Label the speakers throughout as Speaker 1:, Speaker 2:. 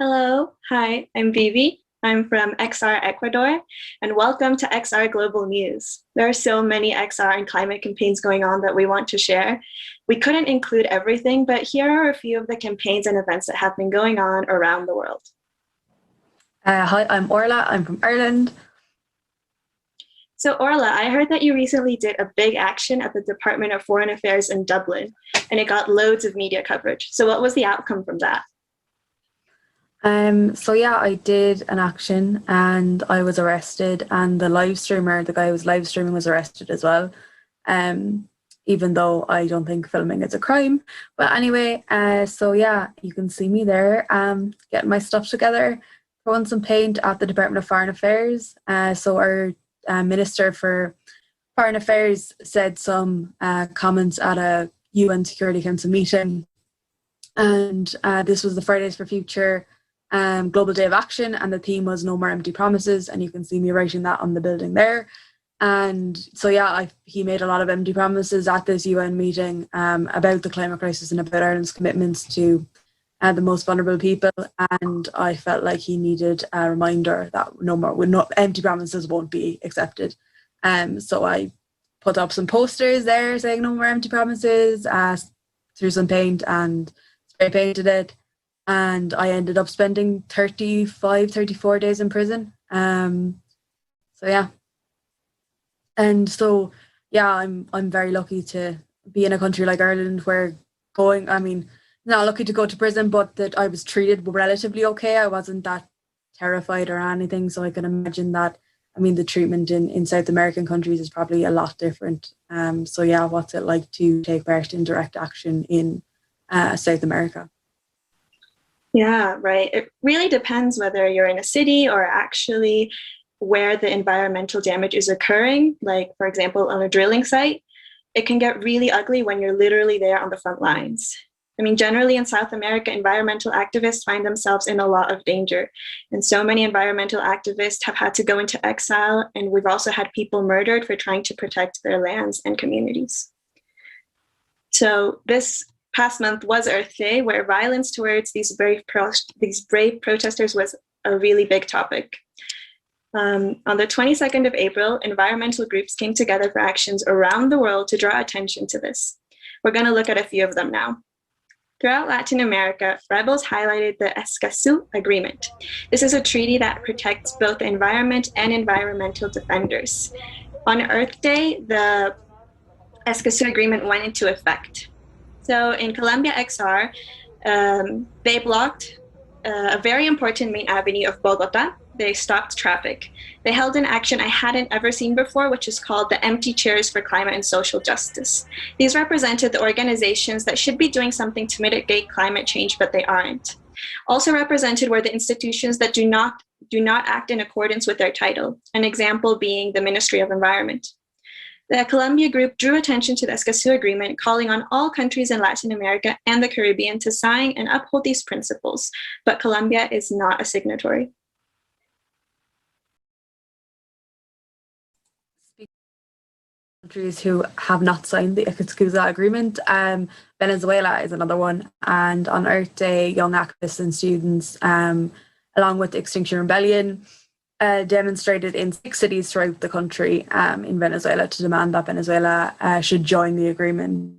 Speaker 1: Hello, hi, I'm Vivi. I'm from XR Ecuador, and welcome to XR Global News. There are so many XR and climate campaigns going on that we want to share. We couldn't include everything, but here are a few of the campaigns and events that have been going on around the world.
Speaker 2: Hi, I'm Orla. I'm from Ireland.
Speaker 1: So Orla, I heard that you recently did a big action at the Department of Foreign Affairs in Dublin, and it got loads of media coverage. So what was the outcome from that?
Speaker 2: I did an action and I was arrested, and the live streamer, the guy who was live streaming, was arrested as well. Um, Even though I don't think filming is a crime. But anyway, you can see me there, getting my stuff together, throwing some paint at the Department of Foreign Affairs. So our Minister for Foreign Affairs said some comments at a UN Security Council meeting, and this was the Fridays for Future Global Day of Action, and the theme was "No More Empty Promises," and you can see me writing that on the building there. And so, he made a lot of empty promises at this UN meeting about the climate crisis and about Ireland's commitments to the most vulnerable people. And I felt like he needed a reminder that no empty promises won't be accepted. So I put up some posters there saying "No More Empty Promises," threw some paint and spray painted it. And I ended up spending 34 days in prison. So yeah. And so, I'm very lucky to be in a country like Ireland where not lucky to go to prison, but that I was treated relatively okay. I wasn't that terrified or anything. So I can imagine that, the treatment in South American countries is probably a lot different. What's it like to take part in direct action in South America?
Speaker 1: Yeah, right. It really depends whether you're in a city or actually where the environmental damage is occurring, like, for example, on a drilling site. It can get really ugly when you're literally there on the front lines. Generally in South America, environmental activists find themselves in a lot of danger. And so many environmental activists have had to go into exile, and we've also had people murdered for trying to protect their lands and communities. So this past month was Earth Day, where violence towards these brave protesters was a really big topic. On the 22nd of April, environmental groups came together for actions around the world to draw attention to this. We're going to look at a few of them now. Throughout Latin America, rebels highlighted the Escazu Agreement. This is a treaty that protects both the environment and environmental defenders. On Earth Day, the Escazu Agreement went into effect. So in Colombia XR, they blocked a very important main avenue of Bogota. They stopped traffic. They held an action I hadn't ever seen before, which is called the Empty Chairs for Climate and Social Justice. These represented the organizations that should be doing something to mitigate climate change, but they aren't. Also represented were the institutions that do not act in accordance with their title, an example being the Ministry of Environment. The Colombia group drew attention to the Escazu Agreement, calling on all countries in Latin America and the Caribbean to sign and uphold these principles, but Colombia is not a signatory.
Speaker 2: Countries who have not signed the Escazu Agreement, Venezuela is another one. And on Earth Day, young activists and students, along with the Extinction Rebellion, demonstrated in 6 cities throughout the country in Venezuela to demand that Venezuela should join the agreement.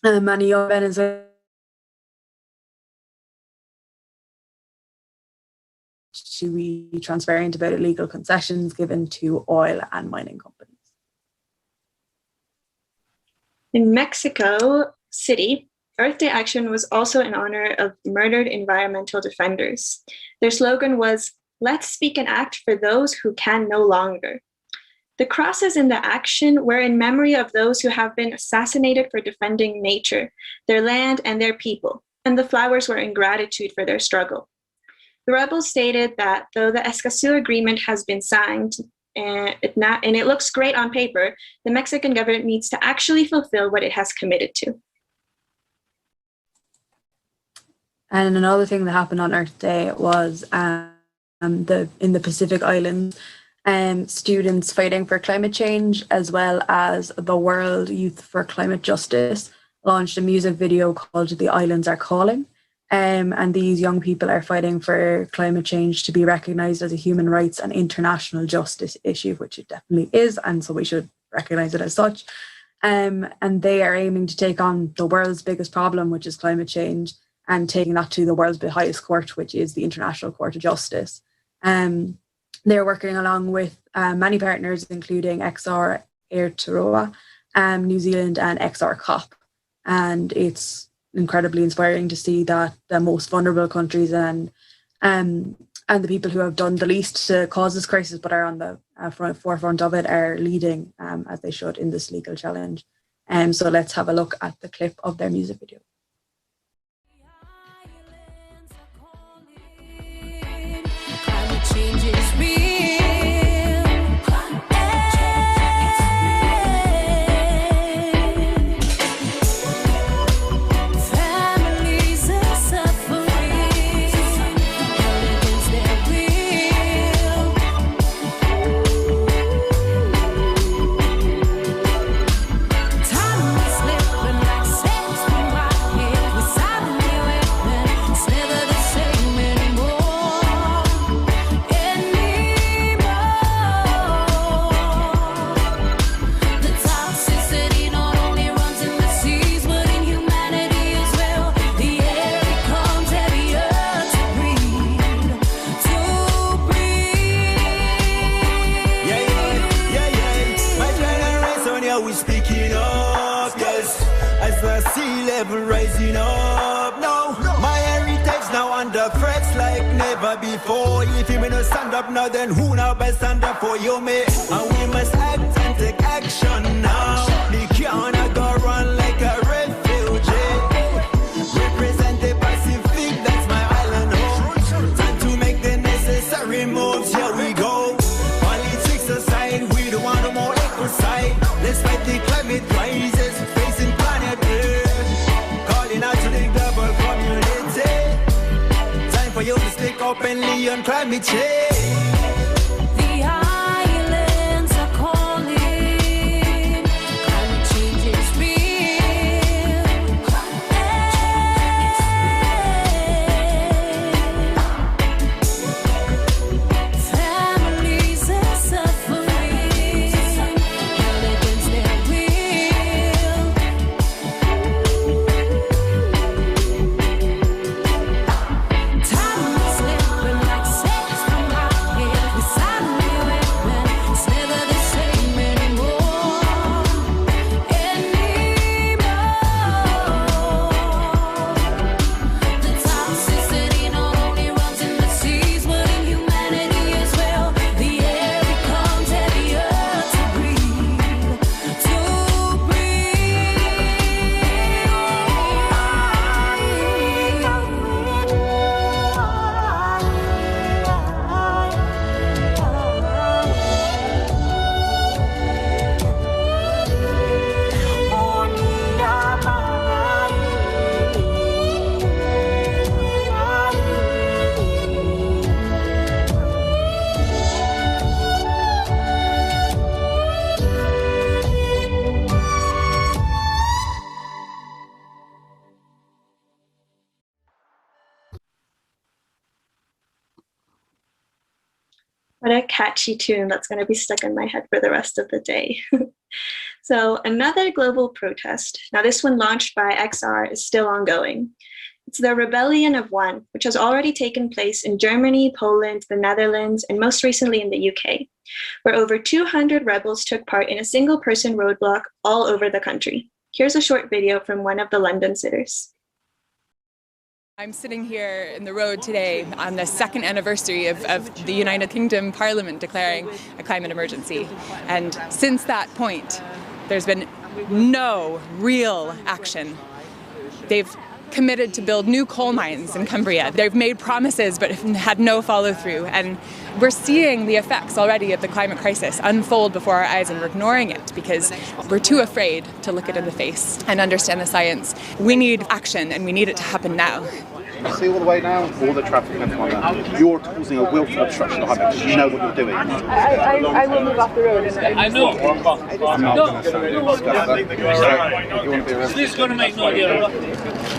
Speaker 2: Many young Venezuelans to be transparent about illegal concessions given to oil and mining companies.
Speaker 1: In Mexico City, Earth Day action was also in honor of murdered environmental defenders. Their slogan was, "Let's speak and act for those who can no longer." The crosses in the action were in memory of those who have been assassinated for defending nature, their land, and their people, and the flowers were in gratitude for their struggle. The rebels stated that though the Escazu Agreement has been signed, and it looks great on paper, the Mexican government needs to actually fulfill what it has committed to.
Speaker 2: And another thing that happened on Earth Day was in the Pacific Islands, students fighting for climate change, as well as the World Youth for Climate Justice, launched a music video called "The Islands Are Calling." And these young people are fighting for climate change to be recognised as a human rights and international justice issue, which it definitely is, and so we should recognise it as such. And they are aiming to take on the world's biggest problem, which is climate change, and taking that to the world's highest court, which is the International Court of Justice. They're working along with many partners, including XR Aotearoa, New Zealand, and XR COP. And it's incredibly inspiring to see that the most vulnerable countries and the people who have done the least to cause this crisis but are on the forefront of it are leading, as they should, in this legal challenge. So let's have a look at the clip of their music video.
Speaker 3: Climate change is real.
Speaker 4: Rising up now, my heritage now under threats like never before. If you may not stand up now, then who now best stand up for you, mate? And we must act and take action now. We can't go run like a refugee. Represent the Pacific, that's my island home. Time to make the necessary moves, here we go. Politics aside, we don't want no more ecocide. Let's fight the climate crisis facing planet Earth. Out to the global community. Time for you to speak openly on climate change.
Speaker 3: The islands are calling. Climate change is real. Families are suffering. Held against their will.
Speaker 1: What a catchy tune that's going to be stuck in my head for the rest of the day. So another global protest, now this one launched by XR, is still ongoing. It's the Rebellion of One, which has already taken place in Germany, Poland, the Netherlands, and most recently in the UK, where over 200 rebels took part in a single-person roadblock all over the country. Here's a short video from one of the London sitters.
Speaker 5: I'm sitting here in the road today on the second anniversary of the United Kingdom Parliament declaring a climate emergency. And since that point, there's been no real action. They've committed to build new coal mines in Cumbria. They've made promises but have had no follow through. And we're seeing the effects already of the climate crisis unfold before our eyes, and we're ignoring it because we're too afraid to look it in the face and understand the science. We need action, and we need it to happen now.
Speaker 6: You see all the way down, all the traffic and everything like that. You're causing a willful obstruction behind me because you know what you're doing.
Speaker 5: I will move off the road.
Speaker 7: I know.
Speaker 6: I'm not going to stand and discuss that. You want to be arrested?
Speaker 7: This is going to make no difference.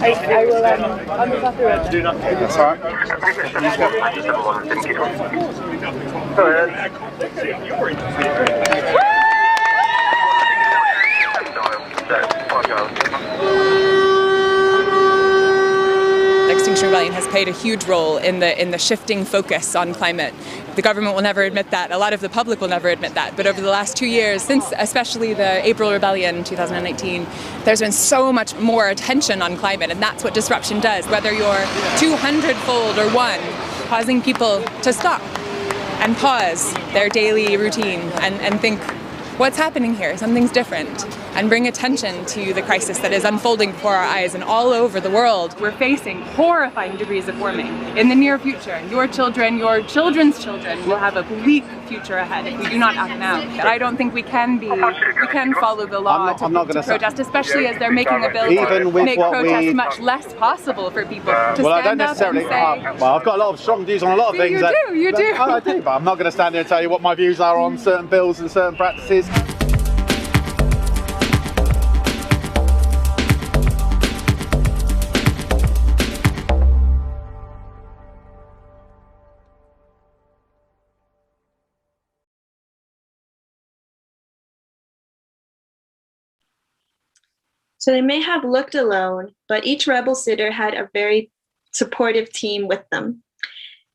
Speaker 5: I will I'll move off the road.
Speaker 7: Do not.
Speaker 6: That's all right.
Speaker 5: Extinction Rebellion has played a huge role in the shifting focus on climate. The government will never admit that. A lot of the public will never admit that. But over the last 2 years, since especially the April Rebellion in 2019, there's been so much more attention on climate, and that's what disruption does. Whether you're 200-fold or one, causing people to stop and pause their daily routine and think, what's happening here? Something's different. And bring attention to the crisis that is unfolding before our eyes and all over the world. We're facing horrifying degrees of warming. In the near future, your children, your children's children will have a bleak future ahead if we do not act now. I don't think we can follow the law to protest, especially as they're making a bill to make protest much less possible for people to stand up and say...
Speaker 6: Well, I've got a lot of strong views on a lot of things.
Speaker 5: You do.
Speaker 6: I do, but I'm not going to stand here and tell you what my views are on certain bills and certain practices.
Speaker 1: So they may have looked alone, but each rebel sitter had a very supportive team with them.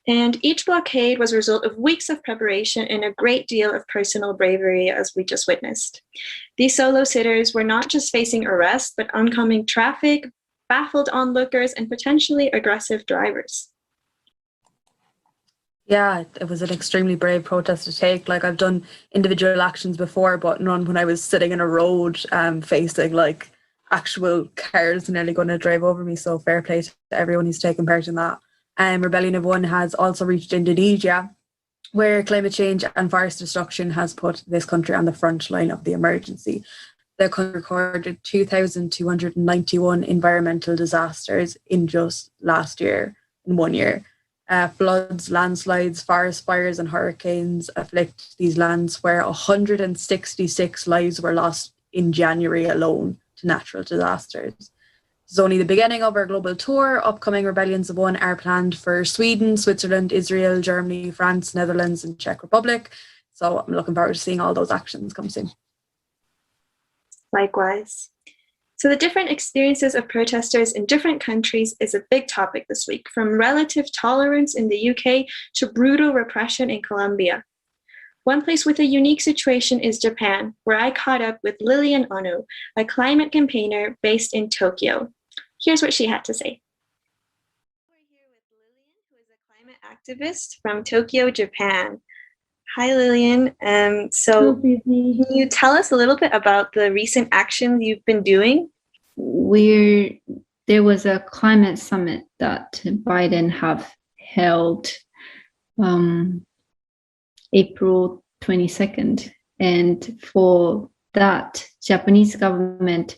Speaker 1: And each blockade was a result of weeks of preparation and a great deal of personal bravery, as we just witnessed. These solo sitters were not just facing arrest, but oncoming traffic, baffled onlookers, and potentially aggressive drivers.
Speaker 2: Yeah, it was an extremely brave protest to take. Like, I've done individual actions before, but none when I was sitting in a road facing like actual cars nearly going to drive over me. So fair play to everyone who's taken part in that. Rebellion of One has also reached Indonesia, where climate change and forest destruction has put this country on the front line of the emergency. The country recorded 2,291 environmental disasters in just last year, in 1 year. Floods, landslides, forest fires and hurricanes afflict these lands, where 166 lives were lost in January alone to natural disasters. It's only the beginning of our global tour. Upcoming Rebellions of One are planned for Sweden, Switzerland, Israel, Germany, France, Netherlands and Czech Republic. So I'm looking forward to seeing all those actions come soon.
Speaker 1: Likewise. So the different experiences of protesters in different countries is a big topic this week, from relative tolerance in the UK to brutal repression in Colombia. One place with a unique situation is Japan, where I caught up with Lillian Ono, a climate campaigner based in Tokyo. Here's what she had to say. We're here with Lillian, who is a climate activist from Tokyo, Japan. Hi, Lillian. So can you tell us a little bit about the recent actions you've been doing?
Speaker 8: There was a climate summit that Biden have held April 22nd. And for that, Japanese government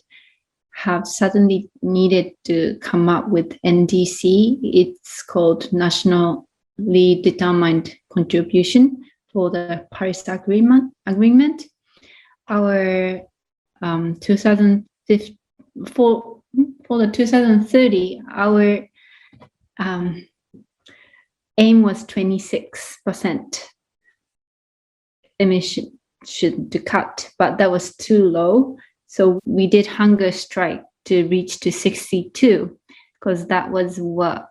Speaker 8: have suddenly needed to come up with NDC. It's called Nationally Determined Contribution for the Paris Agreement. Our for the 2030, our aim was 26% emission to cut, but that was too low. So we did hunger strike to reach to 62, because that was what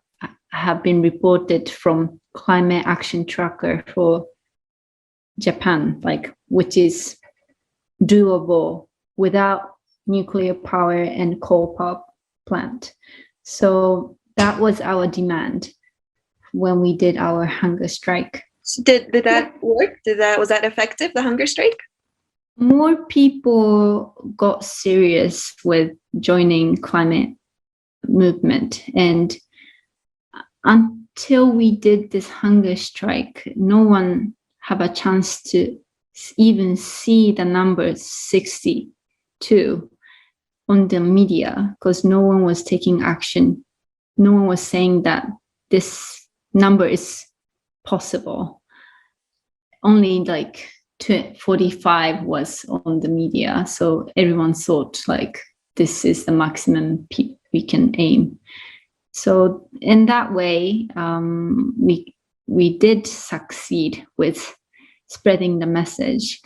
Speaker 8: have been reported from Climate Action Tracker for Japan, which is doable without nuclear power and coal power plant. So that was our demand when we did our hunger strike.
Speaker 1: So did that work? Was that effective, the hunger strike?
Speaker 8: More people got serious with joining climate movement, and until we did this hunger strike, no one have a chance to even see the number 62 on the media, because no one was taking action no one was saying that this number is possible. Only like 45 was on the media, so everyone thought like this is the maximum we can aim. So in that way, we did succeed with spreading the message,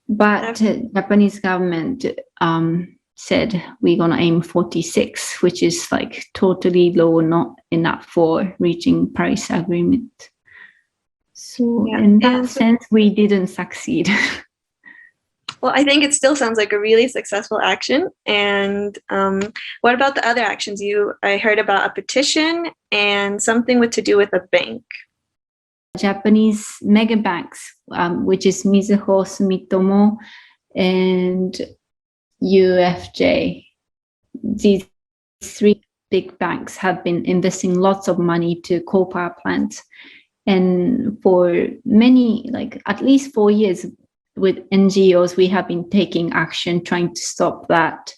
Speaker 8: but Japanese government said we're gonna aim 46, which is like totally low, not enough for reaching Paris Agreement. So in that sense, we didn't succeed.
Speaker 1: Well, I think it still sounds like a really successful action. And what about the other actions? I heard about a petition and something to do with a bank.
Speaker 8: Japanese mega banks, which is Mizuho, Sumitomo, and UFJ. These three big banks have been investing lots of money to coal power plants. And for many, like at least 4 years, with NGOs, we have been taking action, trying to stop that,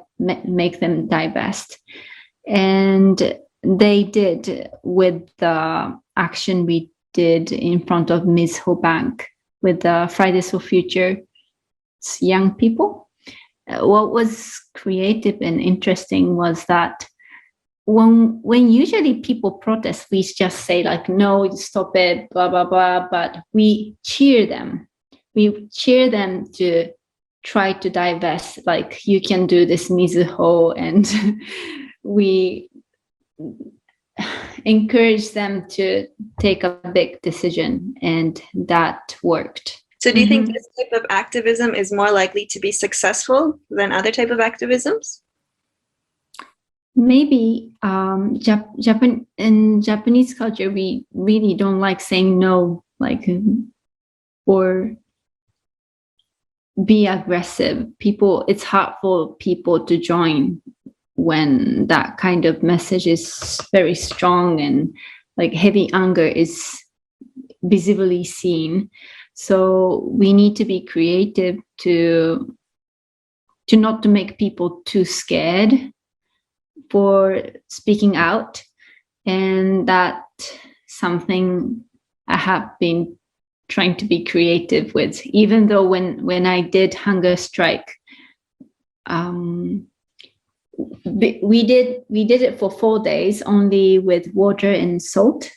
Speaker 8: make them divest. And they did with the action we did in front of Mizuho Bank with the Fridays for Future young people. What was creative and interesting was that when usually people protest, we just say like, no, stop it, blah, blah, blah, but we cheer them. We cheer them to try to divest, like you can do this, Mizuho, and we encourage them to take a big decision, and that worked.
Speaker 1: So do you think this type of activism is more likely to be successful than other type of activisms?
Speaker 8: Maybe in Japanese culture, we really don't like saying no, like, or be aggressive. It's hard for people to join when that kind of message is very strong and like heavy anger is visibly seen. So we need to be creative to not to make people too scared for speaking out. And that's something I have been trying to be creative with, even though when I did hunger strike, we did it for 4 days only with water and salt.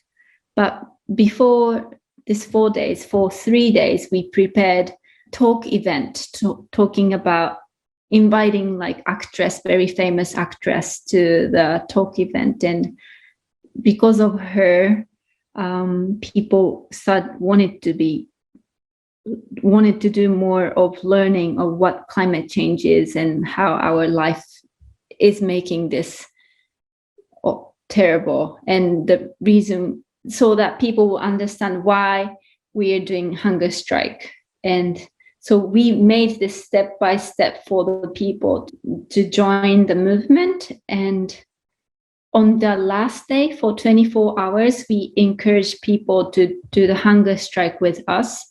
Speaker 8: But before this 4 days, for 3 days, we prepared talk event talking about inviting like very famous actress to the talk event. And because of her, people wanted to do more of learning of what climate change is and how our life is making this terrible, and the reason, so that people will understand why we are doing hunger strike. And so we made this step by step for the people to join the movement. And on the last day, for 24 hours, we encouraged people to do the hunger strike with us.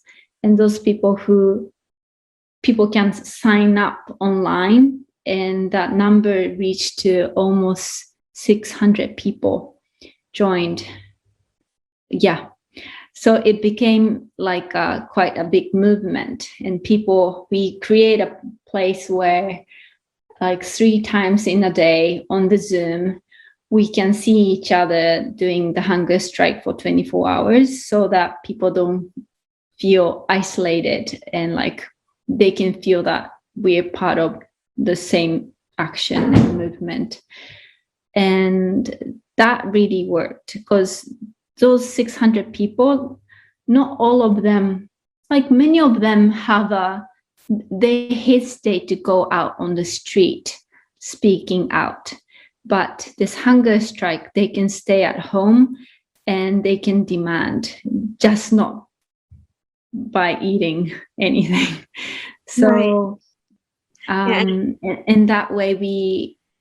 Speaker 8: And those people can sign up online, and that number reached to almost 600 people joined. Yeah. So it became like quite a big movement, and we create a place where like 3 times in a day on the Zoom, we can see each other doing the hunger strike for 24 hours so that people don't feel isolated, and like they can feel that we're part of the same action and movement. And that really worked, because those 600 people, not all of them, like many of them they hesitate to go out on the street speaking out. But this hunger strike, they can stay at home and they can demand, just not by eating anything. So in that way,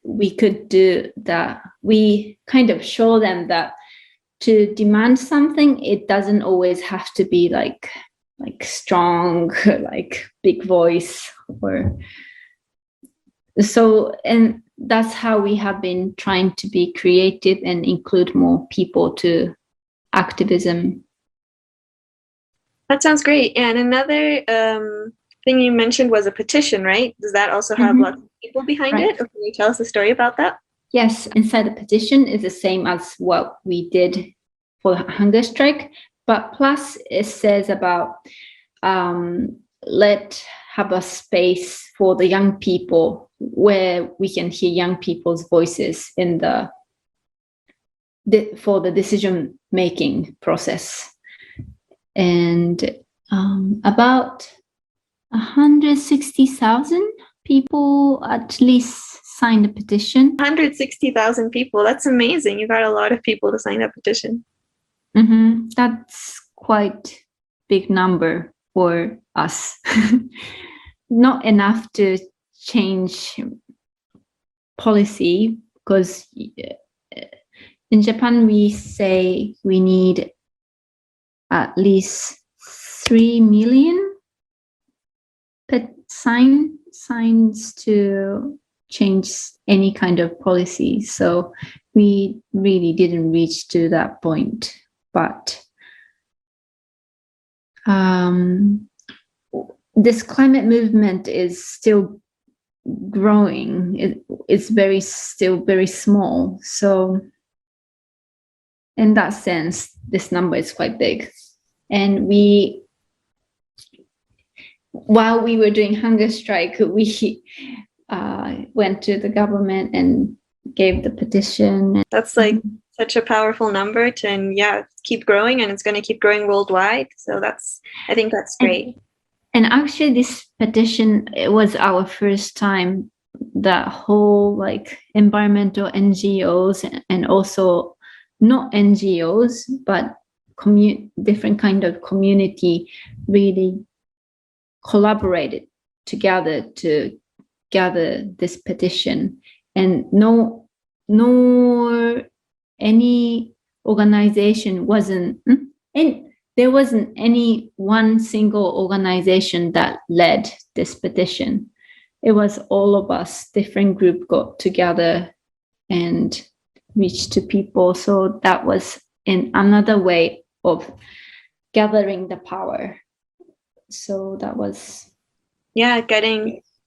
Speaker 8: we could do that. We kind of show them that to demand something, it doesn't always have to be like strong, like big voice, or So, and that's how we have been trying to be creative and include more people to activism.
Speaker 1: That sounds great. And another thing you mentioned was a petition, right? Does that also have lots of people behind
Speaker 8: Right.
Speaker 1: it? Or can you tell us the story about that?
Speaker 8: Yes, inside the petition is the same as what we did for the hunger strike, but plus it says about let have a space for the young people where we can hear young people's voices in for the decision making process. And about 160,000 people at least signed the petition.
Speaker 1: 160,000 people. That's amazing. You got a lot of people to sign that petition.
Speaker 8: That's quite big number for us. Not enough to change policy, because in Japan we say we need at least 3 million signs to change any kind of policy. So we really didn't reach to that point. But this climate movement is still growing. It's still very small. So in that sense, this number is quite big. And while we were doing hunger strike, we went to the government and gave the petition.
Speaker 1: That's like such a powerful number to keep growing, and it's going to keep growing worldwide. So I think that's great.
Speaker 8: And actually this petition, it was our first time that whole like environmental NGOs and also not NGOs, but different kind of community really collaborated together to gather this petition. And any organization wasn't, and there wasn't any one single organization that led this petition. It was all of us, different group got together and reached to people. So that was in another way of gathering the power. So that was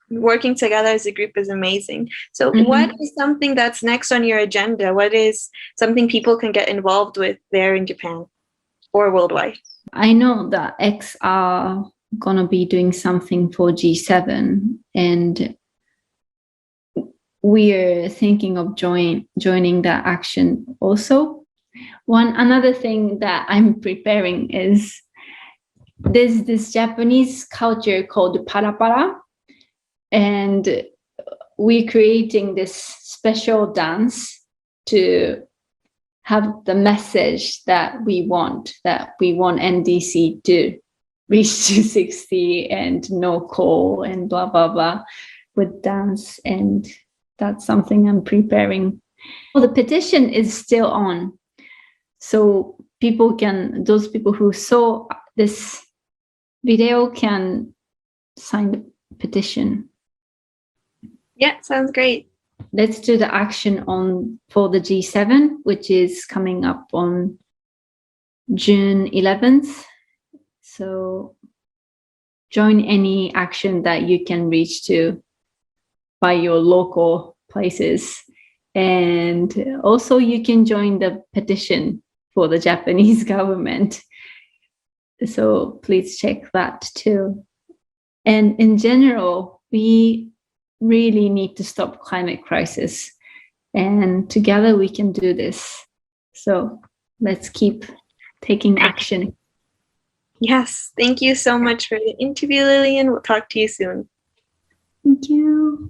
Speaker 1: working together as a group is amazing. So what is something that's next on your agenda? What is something people can get involved with there in Japan or worldwide?
Speaker 8: I know that X are gonna be doing something for G7, and we're thinking of joining that action also. Another thing that I'm preparing is there's this Japanese culture called para, and we're creating this special dance to have the message that we want NDC to reach to 60 and no coal and blah blah blah with dance. And that's something I'm preparing. Well, the petition is still on, so those people who saw this video can sign the petition.
Speaker 1: Yeah, sounds great.
Speaker 8: Let's do the action for the G7, which is coming up on June 11th. So join any action that you can reach to by your local places. And also you can join the petition for the Japanese government. So please check that too. And in general, we really need to stop climate crisis, and together we can do this. So let's keep taking action.
Speaker 1: Yes, thank you so much for the interview, Lillian. We'll talk to you soon.
Speaker 8: Thank you.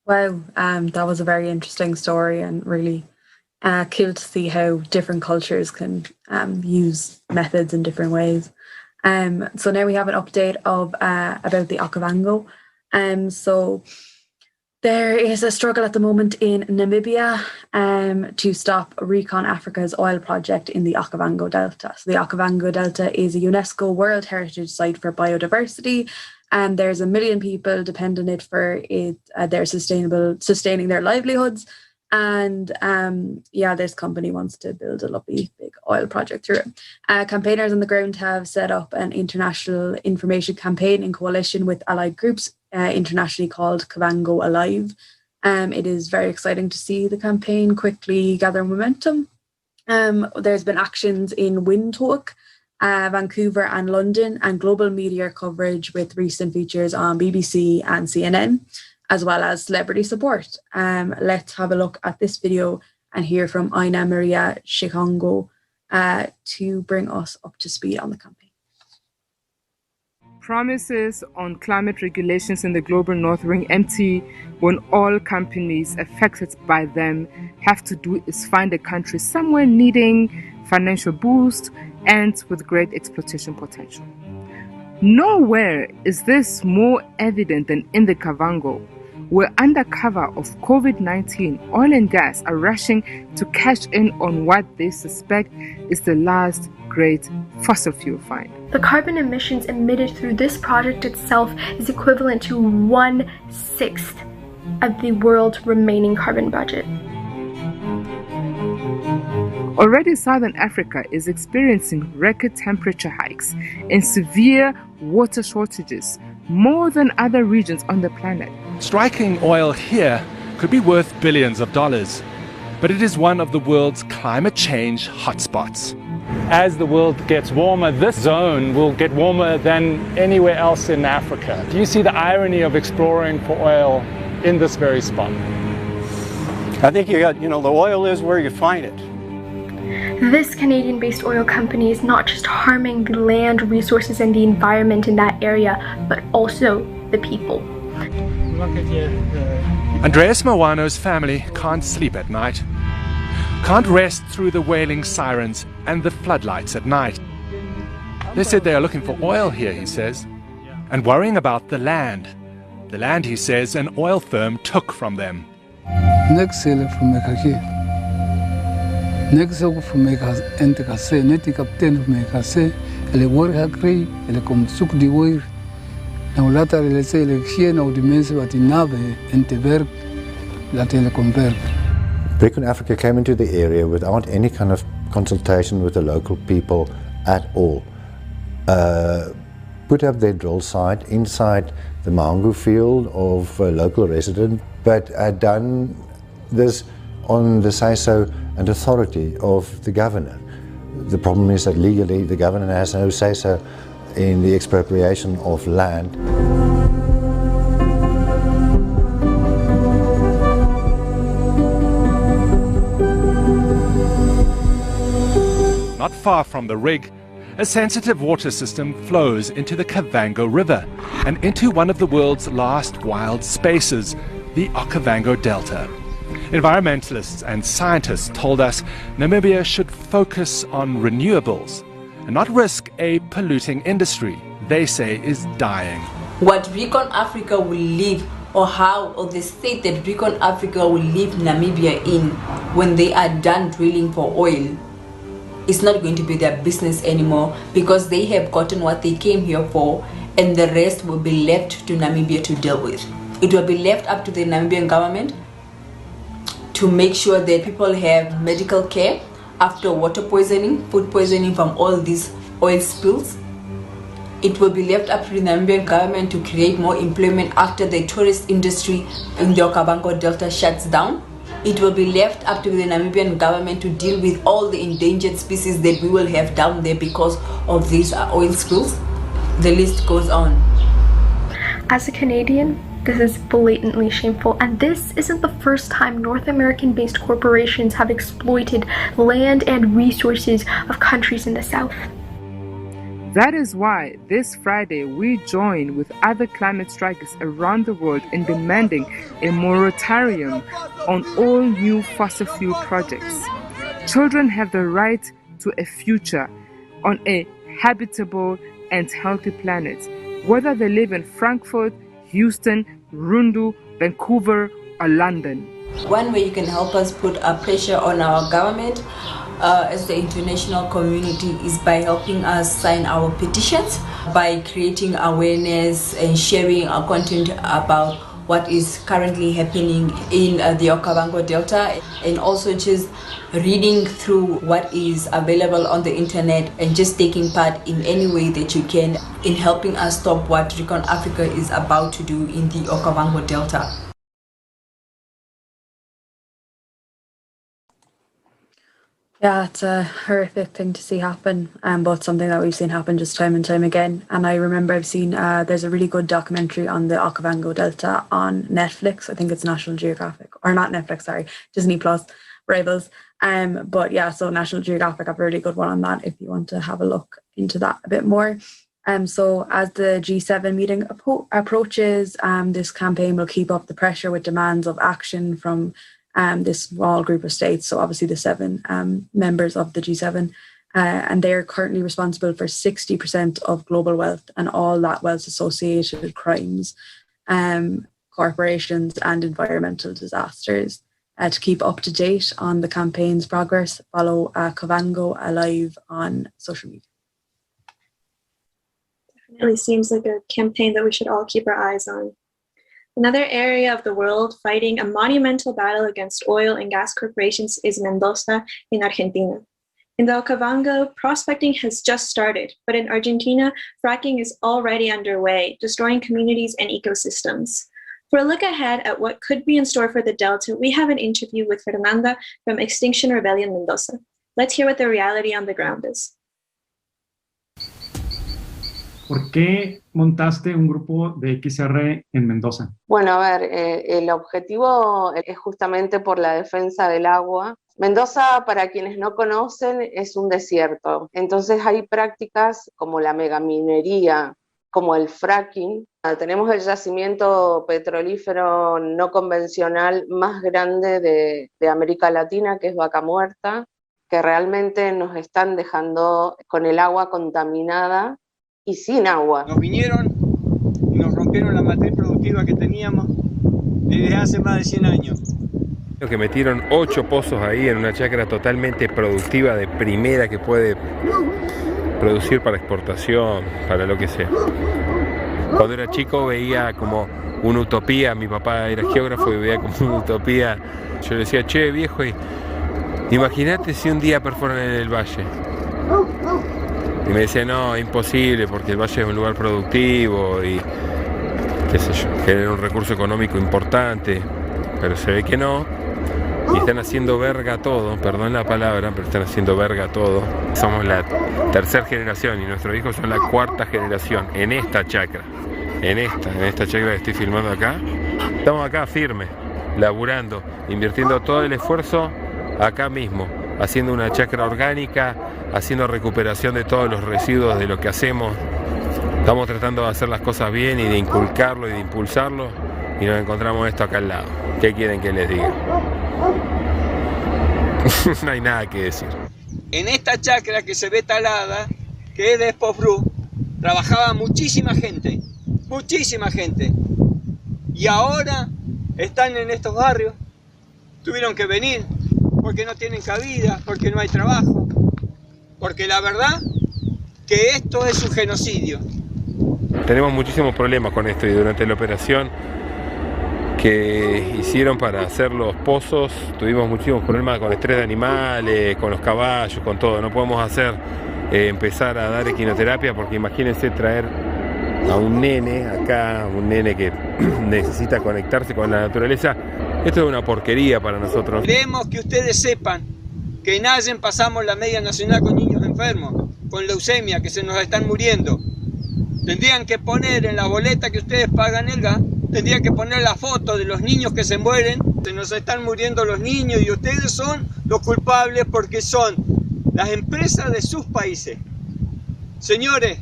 Speaker 2: Wow, that was a very interesting story, and really cool to see how different cultures can use methods in different ways. So now we have an update of about the Okavango. So There is a struggle at the moment in Namibia to stop Recon Africa's oil project in the Okavango Delta. So the Okavango Delta is a UNESCO World Heritage Site for biodiversity, and there's 1 million people depend on it for their sustaining their livelihoods. And this company wants to build a lovely big oil project through it. Campaigners on the ground have set up an international information campaign in coalition with allied groups, internationally called Okavango Alive. It is very exciting to see the campaign quickly gather momentum. There's been actions in Windhoek, Vancouver and London, and global media coverage with recent features on BBC and CNN, as well as celebrity support. Let's have a look at this video and hear from Ina Maria Shikongo to bring us up to speed on the campaign.
Speaker 9: Promises on climate regulations in the global north ring empty when all companies affected by them have to do is find a country somewhere needing financial boost and with great exploitation potential. Nowhere is this more evident than in the Okavango, where under cover of COVID-19, oil and gas are rushing to cash in on what they suspect is the last great fossil fuel find.
Speaker 10: The carbon emissions emitted through this project itself is equivalent to 1/6 of the world's remaining carbon budget.
Speaker 9: Already Southern Africa is experiencing record temperature hikes and severe water shortages, more than other regions on the planet.
Speaker 11: Striking oil here could be worth billions of dollars, but it is one of the world's climate change hotspots.
Speaker 12: As the world gets warmer, this zone will get warmer than anywhere else in Africa. Do you see the irony of exploring for oil in this very spot?
Speaker 13: I think the oil is where you find it.
Speaker 10: This Canadian-based oil company is not just harming the land resources and the environment in that area, but also the people.
Speaker 11: Andreas Mawano's family can't sleep at night, can't rest through the wailing sirens and the floodlights at night. They said they are looking for oil here, he says, and worrying about the land. The land, he says, an oil firm took from them.
Speaker 14: Recon Africa came into the area without any kind of consultation with the local people at all. Put up their drill site inside the mango field of a local resident, but had done this on the say-so and authority of the governor. The problem is that legally the governor has no say-so in the expropriation of land.
Speaker 11: Not far from the rig, a sensitive water system flows into the Okavango River and into one of the world's last wild spaces, the Okavango Delta. Environmentalists and scientists told us Namibia should focus on renewables and not risk a polluting industry they say is dying.
Speaker 15: What Recon Africa will leave, or the state that Recon Africa will leave Namibia in when they are done drilling for oil, it's not going to be their business anymore, because they have gotten what they came here for, and the rest will be left to Namibia to deal with. It will be left up to the Namibian government to make sure that people have medical care after water poisoning, food poisoning from all these oil spills. It will be left up to the Namibian government to create more employment after the tourist industry in the Okavango Delta shuts down. It will be left up to the Namibian government to deal with all the endangered species that we will have down there because of these oil spills. The list goes on.
Speaker 10: As a Canadian, this is blatantly shameful, and this isn't the first time North American-based corporations have exploited land and resources of countries in the South.
Speaker 9: That is why this Friday we join with other climate strikers around the world in demanding a moratorium on all new fossil fuel projects. Children have the right to a future on a habitable and healthy planet, whether they live in Frankfurt, Houston, Rundu, Vancouver, or London.
Speaker 15: One way you can help us put pressure on our government as the international community is by helping us sign our petitions, by creating awareness and sharing our content about what is currently happening in the Okavango Delta, and also just reading through what is available on the internet and just taking part in any way that you can in helping us stop what Recon Africa is about to do in the Okavango Delta.
Speaker 2: Yeah, it's a horrific thing to see happen, but something that we've seen happen just time and time again. And I remember I've seen there's a really good documentary on the Okavango Delta on Netflix. I think it's National Geographic, or not Netflix, sorry, Disney Plus, rivals. But yeah, so National Geographic have a really good one on that if you want to have a look into that a bit more. So as the G7 meeting approaches, this campaign will keep up the pressure with demands of action from this small group of states. So obviously the 7 members of the G7, and they are currently responsible for 60% of global wealth and all that wealth associated with crimes, corporations and environmental disasters. To keep up to date on the campaign's progress, follow Okavango Alive on social media.
Speaker 1: Definitely seems like a campaign that we should all keep our eyes on. Another area of the world fighting a monumental battle against oil and gas corporations is Mendoza in Argentina. In the Okavango, prospecting has just started, but in Argentina, fracking is already underway, destroying communities and ecosystems. For a look ahead at what could be in store for the Delta, we have an interview with Fernanda from Extinction Rebellion Mendoza. Let's hear what the reality on the ground is.
Speaker 16: ¿Por qué montaste un grupo de XR en Mendoza?
Speaker 17: Bueno, a ver, el objetivo es justamente por la defensa del agua. Mendoza, para quienes no conocen, es un desierto. Entonces hay prácticas como la megaminería, como el fracking. Tenemos el yacimiento petrolífero no convencional más grande de América Latina, que es Vaca Muerta, que realmente nos están dejando con el agua contaminada y sin agua.
Speaker 18: Nos vinieron y nos rompieron la matriz productiva que teníamos desde hace más de 100 años.
Speaker 19: Que metieron 8 pozos ahí en una chacra totalmente productiva de primera que puede producir para exportación, para lo que sea. Cuando era chico veía como una utopía, mi papá era geógrafo y veía como una utopía. Yo le decía, che viejo, imagínate si un día perforan en el valle. Y me decía, no, imposible, porque el valle es un lugar productivo y qué sé yo, genera un recurso económico importante, pero se ve que no. Y están haciendo verga todo, perdón la palabra, pero están haciendo verga todo. Somos la 3ª generación y nuestros hijos son la 4ª generación en esta chacra. En esta chacra que estoy filmando acá. Estamos acá firmes, laburando, invirtiendo todo el esfuerzo acá mismo, haciendo una chacra orgánica, haciendo recuperación de todos los residuos de lo que hacemos. Estamos tratando de hacer las cosas bien y de inculcarlo y de impulsarlo, y nos encontramos esto acá al lado. ¿Qué quieren que les diga? No hay nada que decir.
Speaker 18: En esta chacra que se ve talada, que es de Espobrú, trabajaba muchísima gente. Y ahora están en estos barrios, tuvieron que venir porque no tienen cabida, porque no hay trabajo, porque la verdad que esto es un genocidio.
Speaker 19: Tenemos muchísimos problemas con esto y durante la operación que hicieron para hacer los pozos tuvimos muchísimos problemas con estrés de animales, con los caballos, con todo. No podemos empezar a dar equinoterapia porque imagínense traer a un nene acá, un nene que necesita conectarse con la naturaleza. Esto es una porquería para nosotros.
Speaker 18: Queremos que ustedes sepan que en Allen pasamos la media nacional con niños enfermos, con leucemia, que se nos están muriendo. Tendrían que poner en la boleta que ustedes pagan el gas, tendrían que poner la foto de los niños que se mueren. Se nos están muriendo los niños y ustedes son los culpables porque son las empresas de sus países. Señores,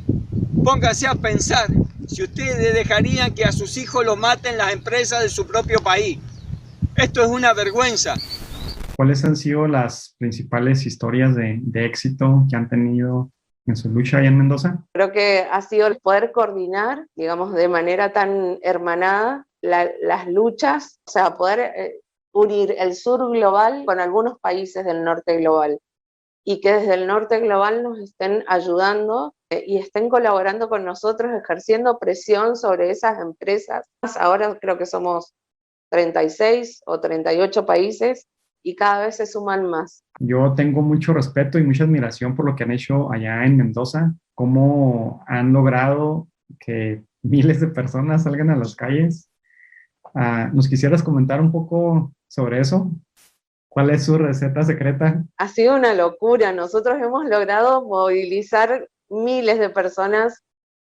Speaker 18: pónganse a pensar si ustedes dejarían que a sus hijos los maten las empresas de su propio país. Esto es una vergüenza.
Speaker 16: ¿Cuáles han sido las principales historias de éxito que han tenido en su lucha allá en Mendoza?
Speaker 17: Creo que ha sido el poder coordinar, digamos, de manera tan hermanada las luchas, o sea, poder unir el sur global con algunos países del norte global y que desde el norte global nos estén ayudando y estén colaborando con nosotros, ejerciendo presión sobre esas empresas. Ahora creo que somos 36 o 38 países y cada vez se suman más.
Speaker 16: Yo tengo mucho respeto y mucha admiración por lo que han hecho allá en Mendoza, cómo han logrado que miles de personas salgan a las calles. ¿Nos quisieras comentar un poco sobre eso? ¿Cuál es su receta secreta?
Speaker 17: Ha sido una locura. Nosotros hemos logrado movilizar miles de personas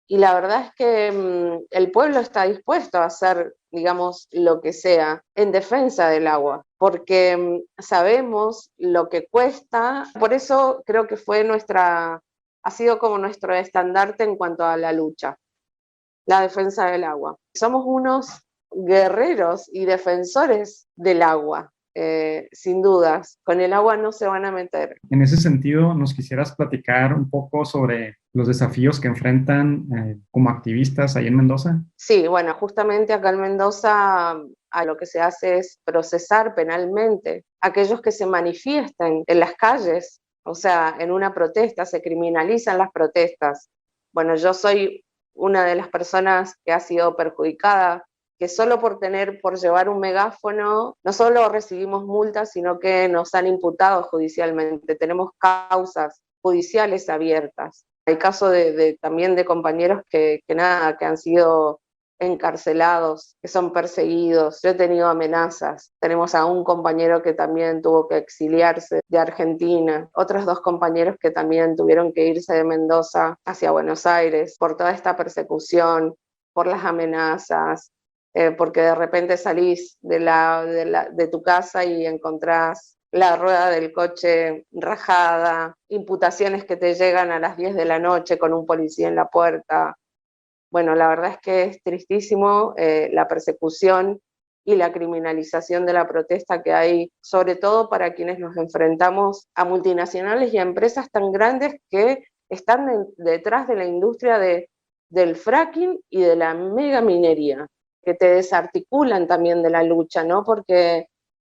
Speaker 17: y la verdad es que el pueblo está dispuesto a hacer, digamos, lo que sea en defensa del agua, porque sabemos lo que cuesta. Por eso creo que ha sido como nuestro estandarte en cuanto a la lucha, la defensa del agua. Somos unos guerreros y defensores del agua. Sin dudas, con el agua no se van a meter.
Speaker 16: En ese sentido, ¿nos quisieras platicar un poco sobre los desafíos que enfrentan como activistas ahí en Mendoza?
Speaker 17: Sí, bueno, justamente acá en Mendoza a lo que se hace es procesar penalmente a aquellos que se manifiesten en las calles, o sea, en una protesta, se criminalizan las protestas. Bueno, yo soy una de las personas que ha sido perjudicada, que solo por llevar un megáfono, no solo recibimos multas, sino que nos han imputado judicialmente. Tenemos causas judiciales abiertas. Hay casos también de compañeros que han sido encarcelados, que son perseguidos. Yo he tenido amenazas. Tenemos a un compañero que también tuvo que exiliarse de Argentina, otros 2 compañeros que también tuvieron que irse de Mendoza hacia Buenos Aires por toda esta persecución, por las amenazas, porque de repente salís de tu casa y encontrás la rueda del coche rajada, imputaciones que te llegan a las 10 de la noche con un policía en la puerta. Bueno, la verdad es que es tristísimo la persecución y la criminalización de la protesta que hay, sobre todo para quienes nos enfrentamos a multinacionales y a empresas tan grandes que están detrás de la industria del fracking y de la megaminería, que te desarticulan también de la lucha, ¿no? Porque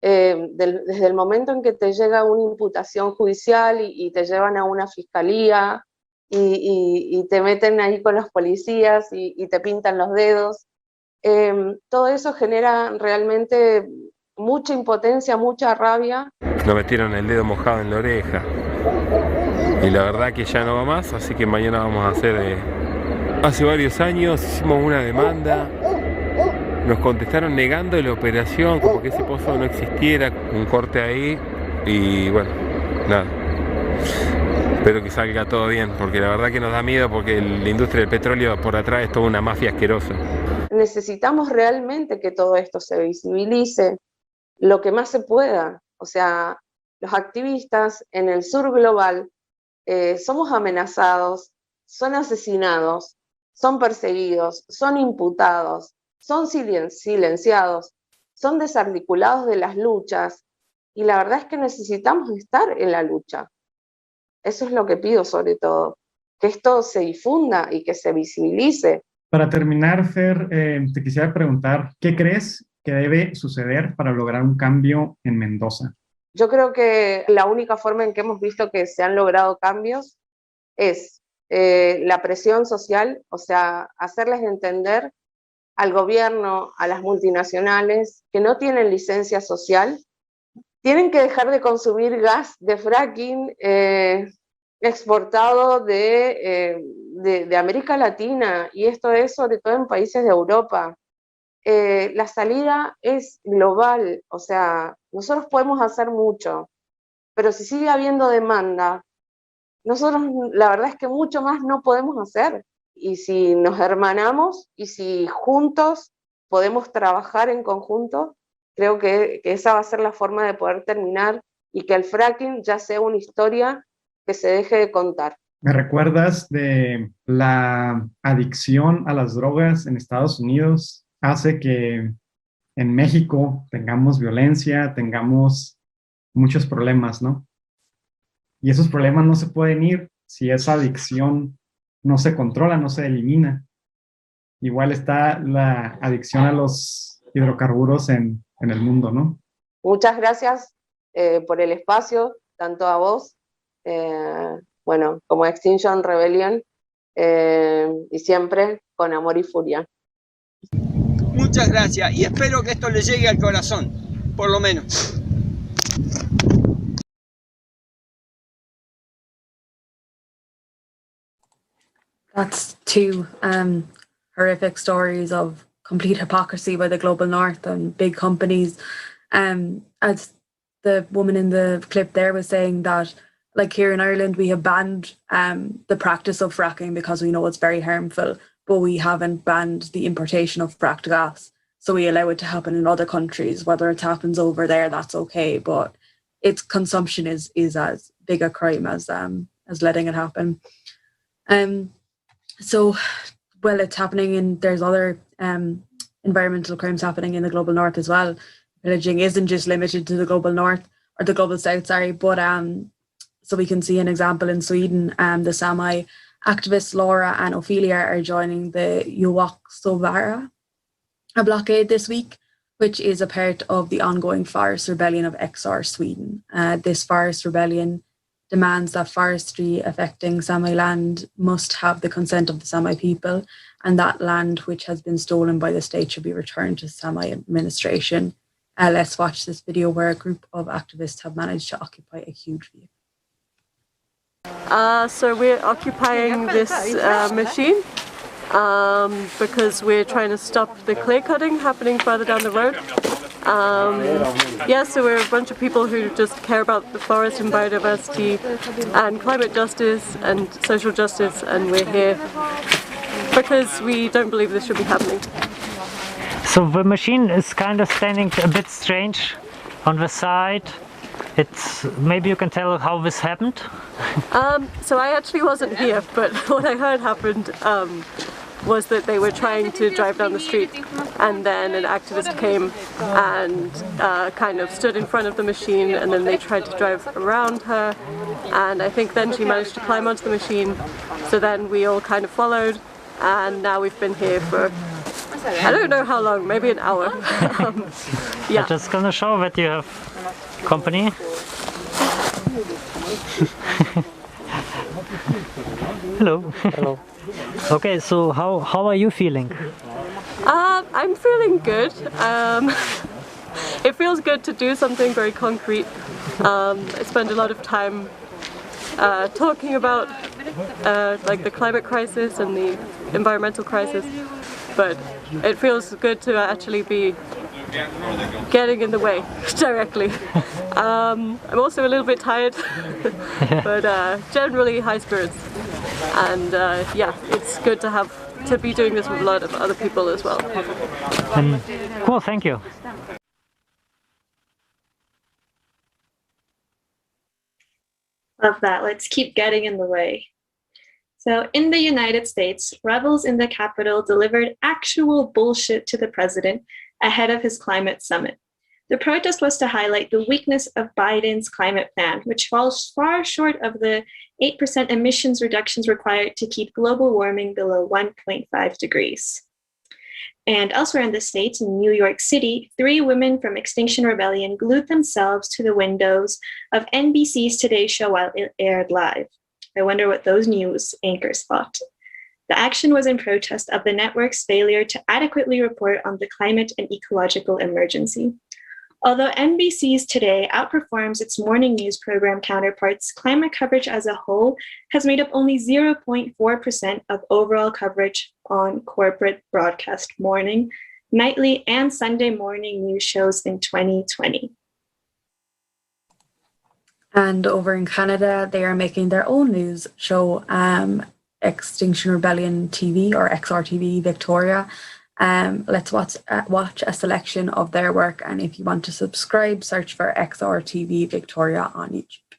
Speaker 17: desde el momento en que te llega una imputación judicial y te llevan a una fiscalía y te meten ahí con los policías y te pintan los dedos, todo eso genera realmente mucha impotencia, mucha rabia.
Speaker 19: Nos metieron el dedo mojado en la oreja y la verdad que ya no va más, así que mañana vamos a hacer... hace varios años hicimos una demanda. Nos contestaron negando la operación, como que ese pozo no existiera, un corte ahí y bueno, nada. Espero que salga todo bien, porque la verdad que nos da miedo porque la industria del petróleo por atrás es toda una mafia asquerosa.
Speaker 17: Necesitamos realmente que todo esto se visibilice lo que más se pueda. O sea, los activistas en el sur global somos amenazados, son asesinados, son perseguidos, son imputados, son silenciados, son desarticulados de las luchas y la verdad es que necesitamos estar en la lucha. Eso es lo que pido sobre todo, que esto se difunda y que se visibilice.
Speaker 16: Para terminar, Fer, te quisiera preguntar, ¿qué crees que debe suceder para lograr un cambio en Mendoza?
Speaker 17: Yo creo que la única forma en que hemos visto que se han logrado cambios es la presión social, o sea, hacerles entender al gobierno, a las multinacionales que no tienen licencia social, tienen que dejar de consumir gas de fracking exportado de América Latina, y esto es sobre todo en países de Europa. La salida es global, o sea, nosotros podemos hacer mucho, pero si sigue habiendo demanda, nosotros la verdad es que mucho más no podemos hacer. Y si nos hermanamos y si juntos podemos trabajar en conjunto, creo que esa va a ser la forma de poder terminar y que el fracking ya sea una historia que se deje de contar.
Speaker 16: ¿Me recuerdas de la adicción a las drogas en Estados Unidos? Hace que en México tengamos violencia, tengamos muchos problemas, ¿no? Y esos problemas no se pueden ir si esa adicción no se controla, no se elimina. Igual está la adicción a los hidrocarburos en el mundo, ¿no?
Speaker 17: Muchas gracias por el espacio, tanto a vos, bueno, como a Extinction Rebellion, y siempre con amor y furia.
Speaker 18: Muchas gracias y espero que esto le llegue al corazón, por lo menos.
Speaker 2: That's two horrific stories of complete hypocrisy by the global north and big companies. As the woman in the clip there was saying, that like here in Ireland we have banned the practice of fracking because we know it's very harmful, but we haven't banned the importation of fracked gas. So we allow it to happen in other countries. Whether it happens over there, that's okay, but its consumption is as big a crime as letting it happen. So, well, it's happening, and there's other environmental crimes happening in the global north as well. Pillaging isn't just limited to the global north, or the global south, sorry, but so we can see an example in Sweden. The Sami activists Laura and Ophelia are joining the Okavango blockade this week, which is a part of the ongoing forest rebellion of XR Sweden. This forest rebellion demands that forestry affecting Sami land must have the consent of the Sami people, and that land which has been stolen by the state should be returned to Sami administration. Let's watch this video where a group of activists have managed to occupy a huge view.
Speaker 20: So we're occupying this machine because we're trying to stop the clay cutting happening further down the road. So we're a bunch of people who just care about the forest and biodiversity and climate justice and social justice, and we're here because we don't believe this should be happening.
Speaker 21: So the machine is kind of standing a bit strange on the side. Maybe you can tell how this happened?
Speaker 20: So I actually wasn't here, but what I heard happened was that they were trying to drive down the street, and then an activist came and kind of stood in front of the machine, and then they tried to drive around her, and I think then she managed to climb onto the machine, so then we all kind of followed, and now we've been here for I don't know how long, maybe an hour.
Speaker 21: Yeah. I'm just gonna show that you have company. Hello.
Speaker 22: Hello.
Speaker 21: Okay, so how are you feeling?
Speaker 20: I'm feeling good. It feels good to do something very concrete. I spend a lot of time talking about like the climate crisis and the environmental crisis, but it feels good to actually be getting in the way directly. I'm also a little bit tired, but generally high spirits. And it's good to be doing this with a lot of other people as well.
Speaker 21: Cool, thank you.
Speaker 1: Love that. Let's keep getting in the way. So in the United States, rebels in the Capitol delivered actual bullshit to the president ahead of his climate summit. The protest was to highlight the weakness of Biden's climate plan, which falls far short of the 8% emissions reductions required to keep global warming below 1.5 degrees. And elsewhere in the States, in New York City, 3 women from Extinction Rebellion glued themselves to the windows of NBC's Today Show while it aired live. I wonder what those news anchors thought. The action was in protest of the network's failure to adequately report on the climate and ecological emergency. Although NBC's Today outperforms its morning news program counterparts, climate coverage as a whole has made up only 0.4% of overall coverage on corporate broadcast morning, nightly, and Sunday morning news shows in 2020.
Speaker 2: And over in Canada, they are making their own news show, Extinction Rebellion TV or XRTV Victoria. Let's watch a selection of their work, and if you want to subscribe, search for XRTV Victoria on YouTube.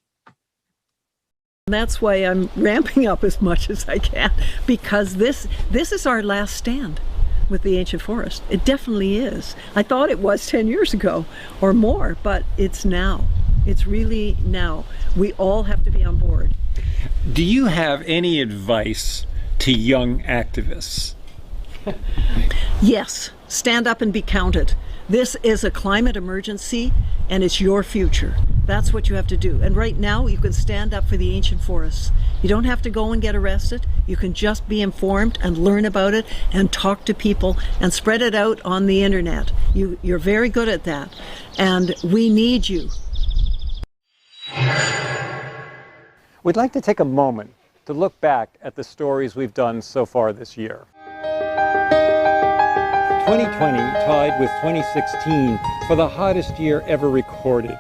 Speaker 23: That's why I'm ramping up as much as I can, because this is our last stand with the ancient forest. It definitely is. I thought it was 10 years ago or more, but it's now. It's really now. We all have to be on board.
Speaker 24: Do you have any advice to young activists?
Speaker 23: Yes, stand up and be counted. This is a climate emergency, and it's your future. That's what you have to do. And right now, you can stand up for the ancient forests. You don't have to go and get arrested. You can just be informed and learn about it and talk to people and spread it out on the internet. You're very good at that. And we need you.
Speaker 12: We'd like to take a moment to look back at the stories we've done so far this year. 2020 tied with 2016 for the hottest year ever recorded.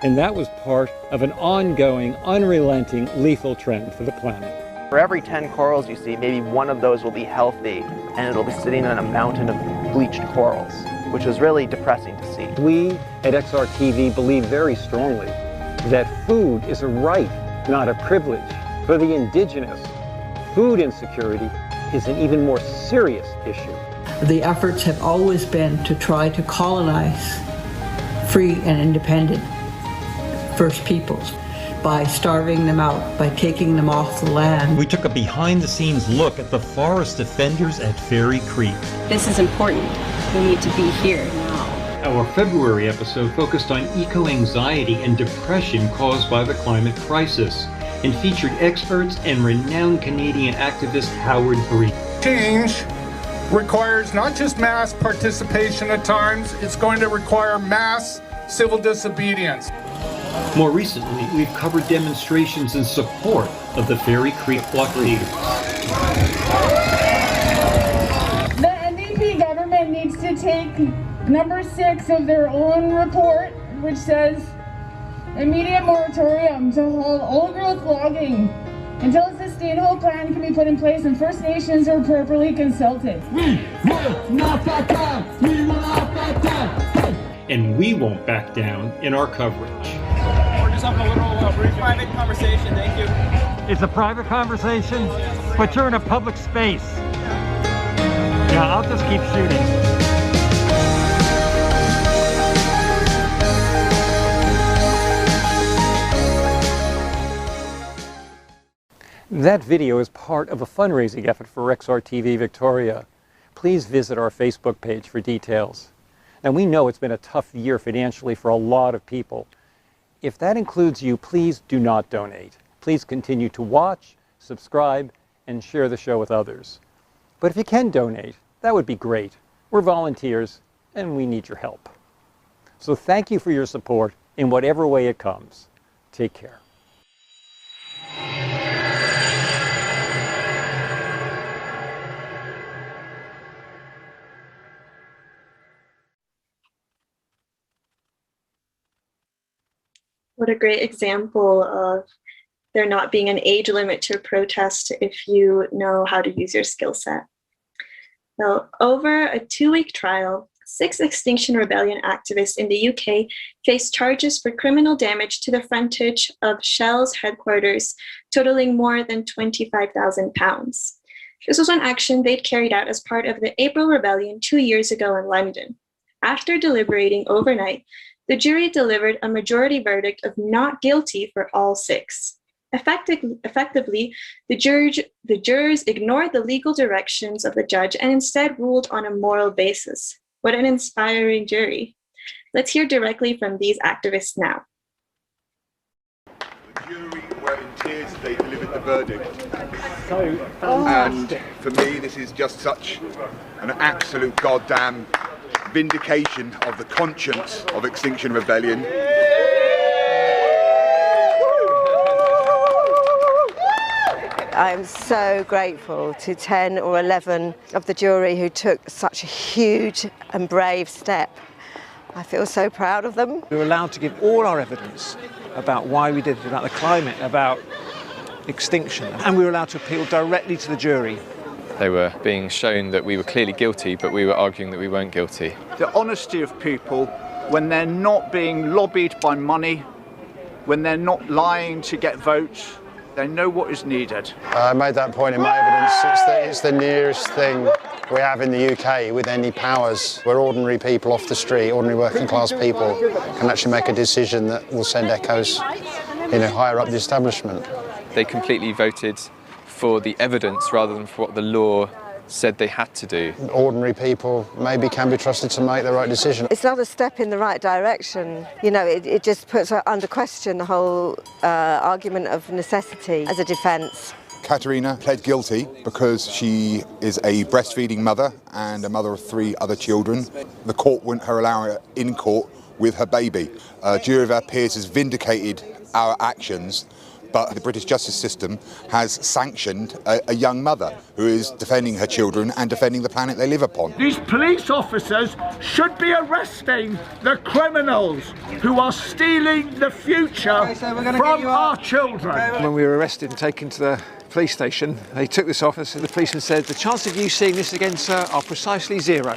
Speaker 12: And that was part of an ongoing, unrelenting, lethal trend for the planet.
Speaker 3: For every 10 corals you see, maybe one of those will be healthy, and it'll be sitting on a mountain of bleached corals, which was really depressing to see.
Speaker 12: We at XRTV believe very strongly that food is a right, not a privilege. For the indigenous, food insecurity is an even more serious issue.
Speaker 4: The efforts have always been to try to colonize free and independent First Peoples by starving them out, by taking them off the land.
Speaker 7: We took a behind-the-scenes look at the forest defenders at Fairy Creek.
Speaker 22: This is important. We need to be here now.
Speaker 7: Our February episode focused on eco-anxiety and depression caused by the climate crisis and featured experts and renowned Canadian activist Howard Bree.
Speaker 25: Change requires not just mass participation at times, it's going to require mass civil disobedience.
Speaker 7: More recently, we've covered demonstrations in support of the Fairy Creek blockade.
Speaker 26: The NDP government needs to take number 6 of their own report, which says immediate moratorium to halt old-growth logging until a sustainable plan can be put in place and First Nations are properly consulted.
Speaker 7: We will not back down! We will not back down! And we won't back down in our coverage.
Speaker 27: We're just having a little brief private conversation, thank you.
Speaker 7: It's a private conversation, but you're in a public space. Yeah, I'll just keep shooting.
Speaker 12: That video is part of a fundraising effort for XRTV Victoria. Please visit our Facebook page for details. Now, we know it's been a tough year financially for a lot of people. If that includes you, please do not donate. Please continue to watch, subscribe, and share the show with others. But if you can donate, that would be great. We're volunteers, and we need your help. So thank you for your support in whatever way it comes. Take care.
Speaker 1: What a great example of there not being an age limit to a protest if you know how to use your skill set. So over a 2-week trial, 6 Extinction Rebellion activists in the UK faced charges for criminal damage to the frontage of Shell's headquarters, totaling more than £25,000. This was an action they'd carried out as part of the April Rebellion 2 years ago in London. After deliberating overnight, the jury delivered a majority verdict of not guilty for all 6. Effectively, the jurors ignored the legal directions of the judge and instead ruled on a moral basis. What an inspiring jury. Let's hear directly from these activists now.
Speaker 6: The jury were in tears as they delivered the verdict. And for me, this is just such an absolute goddamn vindication of the conscience of Extinction Rebellion.
Speaker 28: I'm so grateful to 10 or 11 of the jury who took such a huge and brave step. I feel so proud of them.
Speaker 29: We were allowed to give all our evidence about why we did it, about the climate, about extinction, and we were allowed to appeal directly to the jury.
Speaker 30: They were being shown that we were clearly guilty, but we were arguing that we weren't guilty.
Speaker 6: The honesty of people when they're not being lobbied by money, when they're not lying to get votes, they know what is needed.
Speaker 31: I made that point in my evidence. It's the nearest thing we have in the UK with any powers where ordinary people off the street, ordinary working class people, can actually make a decision that will send echoes, higher up the establishment.
Speaker 30: They completely voted for the evidence rather than for what the law said they had to do.
Speaker 31: Ordinary people maybe can be trusted to make the right decision.
Speaker 28: It's not a step in the right direction. You know, it just puts under question the whole argument of necessity as a defence.
Speaker 6: Katerina pled guilty because she is a breastfeeding mother and a mother of 3 other children. The court wouldn't allow her in court with her baby. A jury of our peers has vindicated our actions, but the British justice system has sanctioned a young mother who is defending her children and defending the planet they live upon.
Speaker 25: These police officers should be arresting the criminals who are stealing the future from our children.
Speaker 29: When we were arrested and taken to the police station, they took this officer, the policeman said, the chance of you seeing this again, sir, are precisely 0.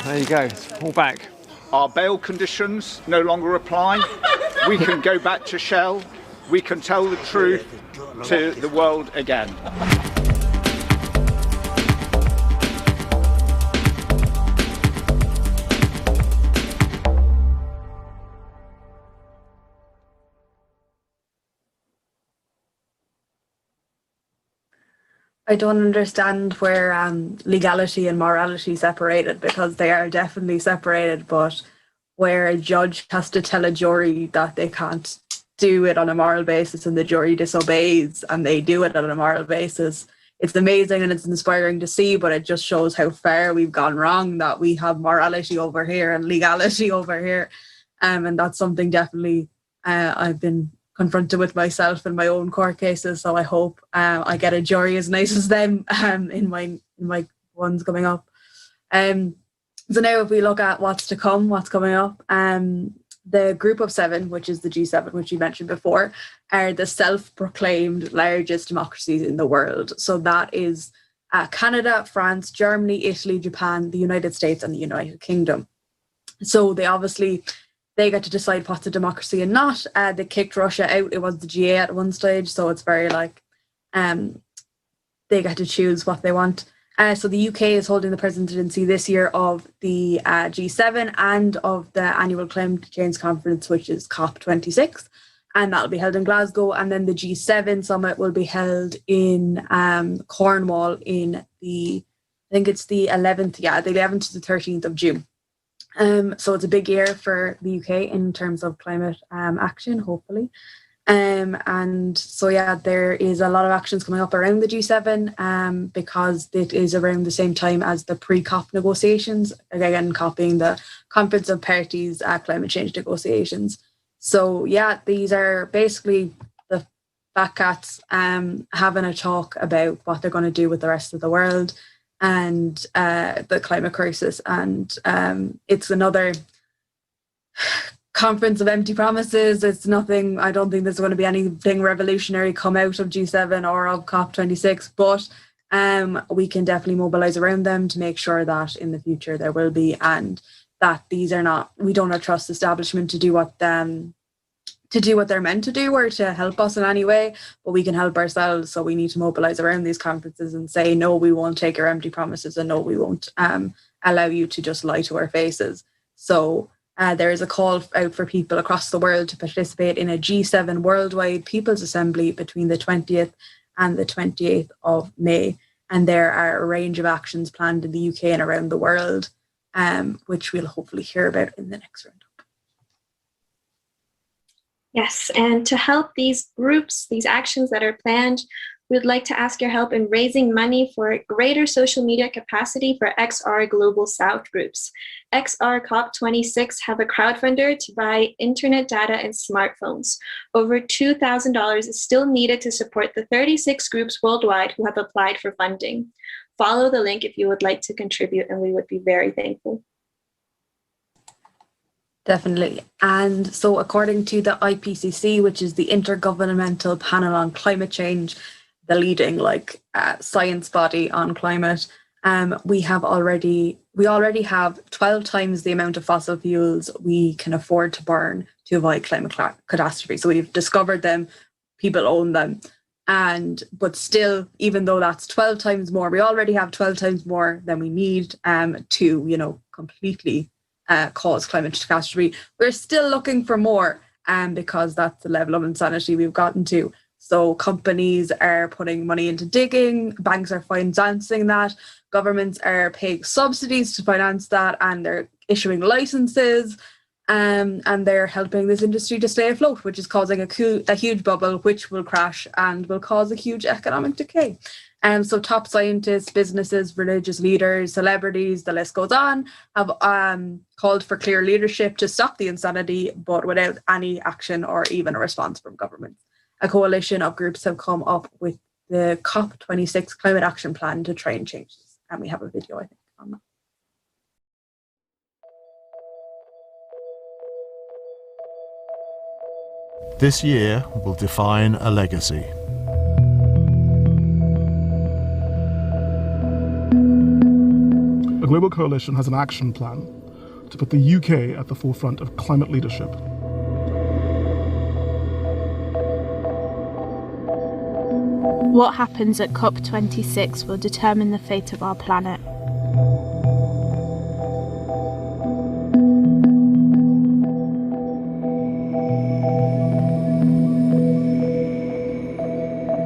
Speaker 29: There you go, it's all back.
Speaker 25: Our bail conditions no longer apply. We can go back to Shell. We can tell the truth to the world again.
Speaker 2: I don't understand where legality and morality separated, because they are definitely separated, but where a judge has to tell a jury that they can't do it on a moral basis and the jury disobeys and they do it on a moral basis. It's amazing and it's inspiring to see, but it just shows how far we've gone wrong, that we have morality over here and legality over here. And that's something definitely I've been confronted with myself in my own court cases. So I hope I get a jury as nice as them in my ones coming up. So now if we look at what's to come, what's coming up, the Group of 7, which is the G7, which you mentioned before, are the self-proclaimed largest democracies in the world. So that is Canada, France, Germany, Italy, Japan, the United States, and the United Kingdom. So they get to decide what's a democracy and not. They kicked Russia out. It was the GA at one stage, so it's very they get to choose what they want. So the UK is holding the presidency this year of the G7 and of the annual climate change conference, which is COP26, and that'll be held in Glasgow. And then the G7 summit will be held in Cornwall in the 11th to the 13th of June. So it's a big year for the UK in terms of climate action, hopefully. And so, there is a lot of actions coming up around the G7 because it is around the same time as the pre-COP negotiations, again, copying the Conference of Parties climate change negotiations. So, these are basically the fat cats having a talk about what they're going to do with the rest of the world and the climate crisis. And it's another conference of empty promises. It's nothing, I don't think there's going to be anything revolutionary come out of G7 or of COP26, but we can definitely mobilise around them to make sure that in the future there will be, and that we don't trust the establishment to do what they're meant to do or to help us in any way, but we can help ourselves. So we need to mobilise around these conferences and say, no, we won't take your empty promises, and no, we won't allow you to just lie to our faces. So there is a call out for people across the world to participate in a G7 Worldwide People's Assembly between the 20th and the 28th of May. And there are a range of actions planned in the UK and around the world, which we'll hopefully hear about in the next roundup.
Speaker 1: Yes, and to help these groups, these actions that are planned, we'd like to ask your help in raising money for greater social media capacity for XR Global South groups. XR COP26 have a crowdfunder to buy internet data and smartphones. Over $2,000 is still needed to support the 36 groups worldwide who have applied for funding. Follow the link if you would like to contribute, and we would be very thankful.
Speaker 2: Definitely. And so according to the IPCC, which is the Intergovernmental Panel on Climate Change, the leading science body on climate, we already have 12 times the amount of fossil fuels we can afford to burn to avoid climate catastrophe. So we've discovered them, people own them, but still, even though that's 12 times more, we already have 12 times more than we need to completely cause climate catastrophe. We're still looking for more because that's the level of insanity we've gotten to. So companies are putting money into digging, banks are financing that, governments are paying subsidies to finance that, and they're issuing licenses, and they're helping this industry to stay afloat, which is causing a huge bubble, which will crash and will cause a huge economic decay. So top scientists, businesses, religious leaders, celebrities, the list goes on, have called for clear leadership to stop the insanity, but without any action or even a response from governments. A coalition of groups have come up with the COP26 climate action plan to try and change this. And we have a video, I think, on that.
Speaker 5: This year will define a legacy.
Speaker 8: A global coalition has an action plan to put the UK at the forefront of climate leadership.
Speaker 9: What happens at COP26 will determine the fate of our planet.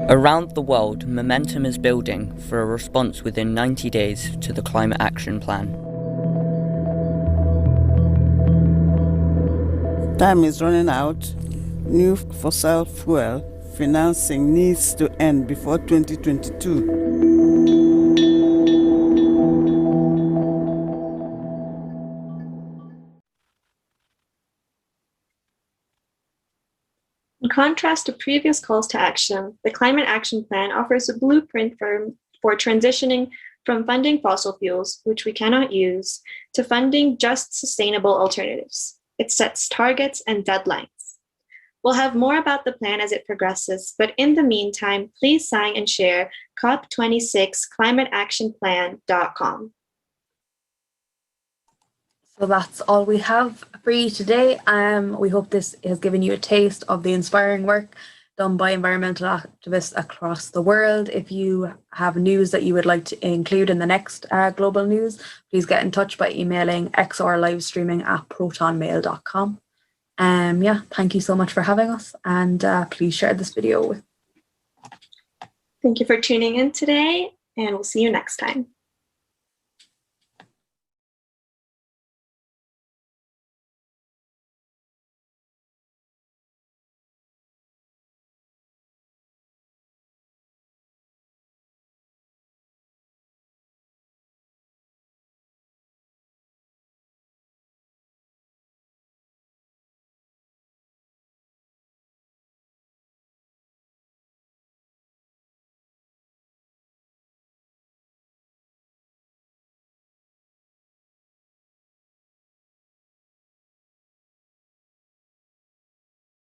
Speaker 10: Around the world, momentum is building for a response within 90 days to the Climate Action Plan.
Speaker 11: Time is running out. New fossil fuel financing needs to end before 2022.
Speaker 1: In contrast to previous calls to action, the Climate Action Plan offers a blueprint for transitioning from funding fossil fuels, which we cannot use, to funding just sustainable alternatives. It sets targets and deadlines. We'll have more about the plan as it progresses, but in the meantime, please sign and share COP26climateactionplan.com.
Speaker 2: So that's all we have for you today. We hope this has given you a taste of the inspiring work done by environmental activists across the world. If you have news that you would like to include in the next global news, please get in touch by emailing xrlivestreaming@protonmail.com. Thank you so much for having us, and please share this video with.
Speaker 1: Thank you for tuning in today, and we'll see you next time.